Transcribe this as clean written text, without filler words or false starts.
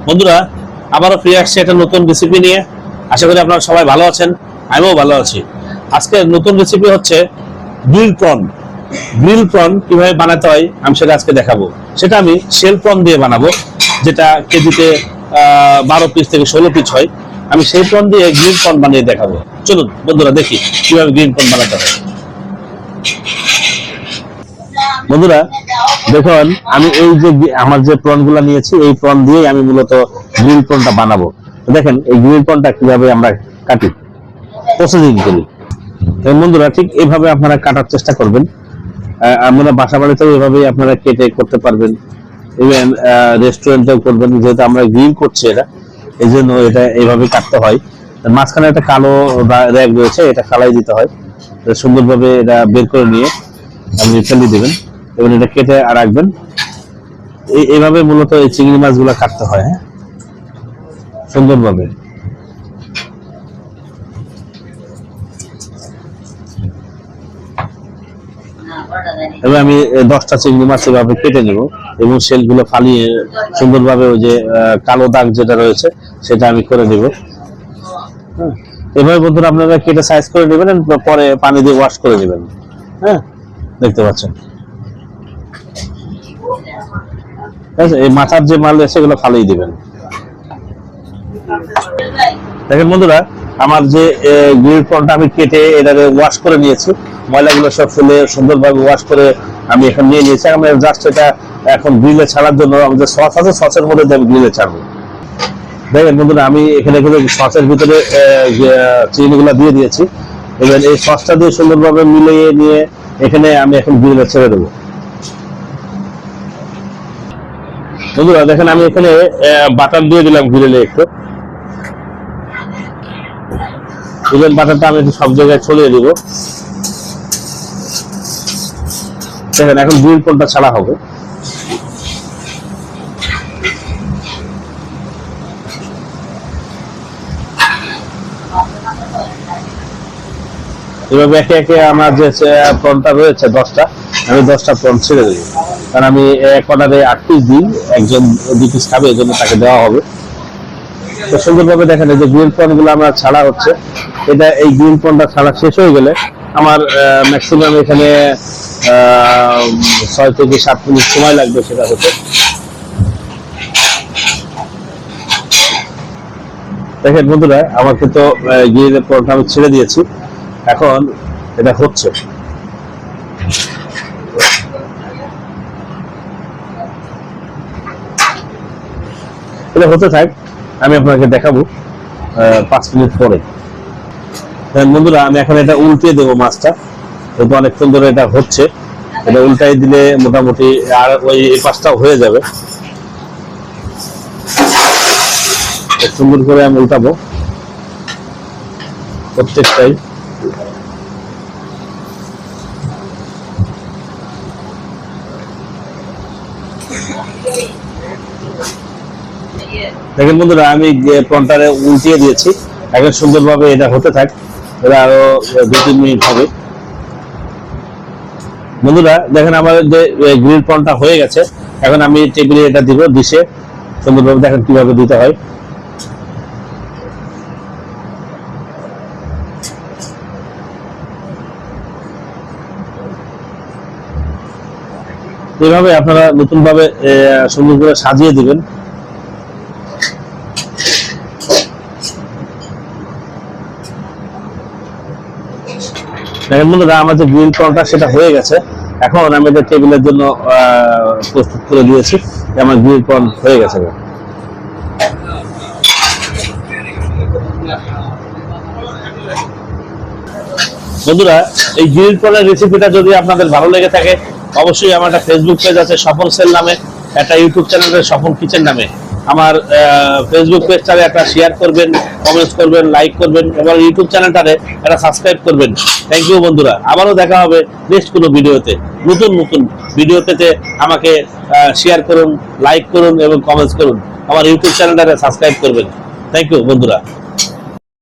বন্ধুরা, আবারও ফিরে আসছে একটা নতুন রেসিপি নিয়ে। আশা করি আপনারা সবাই ভালো আছেন, আমিও ভালো আছি। আজকে নতুন রেসিপি হচ্ছে গ্রিল প্রন। গ্রিল প্রন কিভাবে বানাতে হয় আমি সেটা আজকে দেখাবো। সেটা আমি শেল প্রন দিয়ে বানাবো, যেটা কেজিতে 12 পিস থেকে 16 পিস হয়। আমি সেই প্রন দিয়ে গ্রিল প্রন বানিয়ে দেখাবো। চলুন বন্ধুরা, দেখি কিভাবে গ্রিল প্রন বানাতে হয়। বন্ধুরা দেখুন, আমি এই যে আমার যে প্রন গুলা নিয়েছি, এই প্রন দিয়ে আমি মূলত গ্রিল প্রনটা বানাবো। দেখেন এই গ্রিল প্রনটা কিভাবে আমরা কাটি, প্রসেসিং করি। বন্ধুরা ঠিক এইভাবে আপনারা কাটার চেষ্টা করবেন। আপনারা বাসা বাড়িতেও এভাবেই আপনারা কেটে করতে পারবেন, ইভেন রেস্টুরেন্টেও করবেন। যেহেতু আমরা গ্রিল করছি এটা, এই জন্য এটা এইভাবে কাটতে হয়। মাঝখানে একটা কালো র্যাক রয়েছে, এটা কালাই দিতে হয়। সুন্দরভাবে এটা বের করে নিয়ে আপনি ফেলে দেবেন এবং এটা কেটে আর রাখবেন। এইভাবে মূলত এই চিংড়ি মাছগুলো কাটতে হয়। হ্যাঁ, সুন্দরভাবে। এবার আমি 10টা চিংড়ি মাছ এভাবে কেটে নেব এবং সেলগুলো ফালিয়ে সুন্দরভাবে ওই যে কালো দাগ যেটা রয়েছে সেটা আমি করে নেব। এভাবে বন্ধুরা আপনারা কেটে সাইজ করে নেবেন, পরে পানি দিয়ে ওয়াশ করে নেবেন। হ্যাঁ, দেখতে পাচ্ছেন এই মাথার যে মাল সেগুলো ফালিয়ে দিবেন। দেখেন বন্ধুরা, আমার যে গ্রিল প্রনটা আমি কেটে এটাকে ওয়াশ করে নিয়েছি, ময়লাগুলো সব ফেলে সুন্দরভাবে ওয়াশ করে আমি এখন নিয়ে নিয়েছি। আমি জাস্ট এটা এখন গ্রিলে ছাড়ার জন্য আমাদের সস আছে, সসের মধ্যে আমি গ্রিলে ছাড়বো। দেখেন বন্ধুরা, আমি এখানে সসের ভিতরে চিনিগুলো দিয়ে দিয়েছি। এবার এই সসটা দিয়ে সুন্দরভাবে মিলিয়ে নিয়ে এখানে আমি এখন গ্রিলে ছেড়ে দেবো। বন্ধুরা দেখেন, আমি এখানে বাটার দিয়ে দিলাম গ্রিলে একটু। ইভেন বাটারটা আমি সব জায়গায় ছড়িয়ে দিব। দেখেন এখন গ্রিল প্রনটা ছাড়া হবে। এভাবে একে একে আমার যে প্রনটা রয়েছে 10টা, আমি 10টা প্রন ছেড়ে দেবো। কারণ আমি এক অর্ডারে 8 পিস দিই, একজন 2 পিস খাবে, এই জন্য তাকে দেওয়া হবে। তো সুন্দরভাবে দেখেন এই যে গ্রিল প্রন গুলো আমার ছাড়া হচ্ছে। এটা এই গ্রিল প্রনটা ছাড়া শেষ হয়ে গেলে আমার ম্যাক্সিমাম এখানে 6 থেকে 7 মিনিট সময় লাগবে সেটা হতে। দেখেন বন্ধুরা, আমার কিন্তু গ্রিল প্রনটা আমি ছেড়ে দিয়েছি, এখন এটা হচ্ছে। এটা হতে থাক, আমি আপনাকে দেখাবো 5 মিনিট পরে। বন্ধুরা আমি এখন এটা উল্টিয়ে দেবো মাছটা, যেহেতু অনেকক্ষণ ধরে এটা হচ্ছে। এটা উল্টাই দিলে মোটামুটি আর ওই পাশটাও হয়ে যাবে। সুন্দর করে আমি উল্টাবো প্রত্যেকটাই। দেখেন বন্ধুরা, আমি প্রনটারে উল্টিয়ে দিয়েছি, এখন সুন্দরভাবে এটা হতে থাক। এটা আরো 2-3 মিনিট হবে। বন্ধুরা দেখেন, আমার যে গ্রিল প্রনটা হয়ে গেছে, এখন আমি টেবিলে এটা দিব, ডিশে সুন্দরভাবে দেখেন কিভাবে দিতে হয়। এইভাবে আপনারা নতুন ভাবে সুন্দর করে সাজিয়ে দিবেন। দেখেন বন্ধুরা, আমার যে গ্রিল প্রনটা সেটা হয়ে গেছে, এখন আমি এটা টেবিলের জন্য প্রস্তুত করে দিয়েছি। আমার গ্রিল প্রন হয়ে গেছে। বন্ধুরা, এই গ্রিল প্রনের রেসিপিটা যদি আপনাদের ভালো লেগে থাকে, অবশ্যই আমার একটা ফেসবুক পেজ আছে সফল সেল নামে, একটা ইউটিউব চ্যানেল আছে সফল কিচেন নামে। আমার ফেসবুক পেজটারে একটা শেয়ার করবেন, কমেন্টস করবেন, লাইক করবেন এবং ইউটিউব চ্যানেলটারে একটা সাবস্ক্রাইব করবেন। থ্যাংক ইউ বন্ধুরা, আবারও দেখা হবে নেক্সট কোনো ভিডিওতে। নতুন ভিডিও পেতে আমাকে শেয়ার করুন, লাইক করুন এবং কমেন্টস করুন। আমার ইউটিউব চ্যানেলটারে সাবস্ক্রাইব করবেন। থ্যাংক ইউ বন্ধুরা।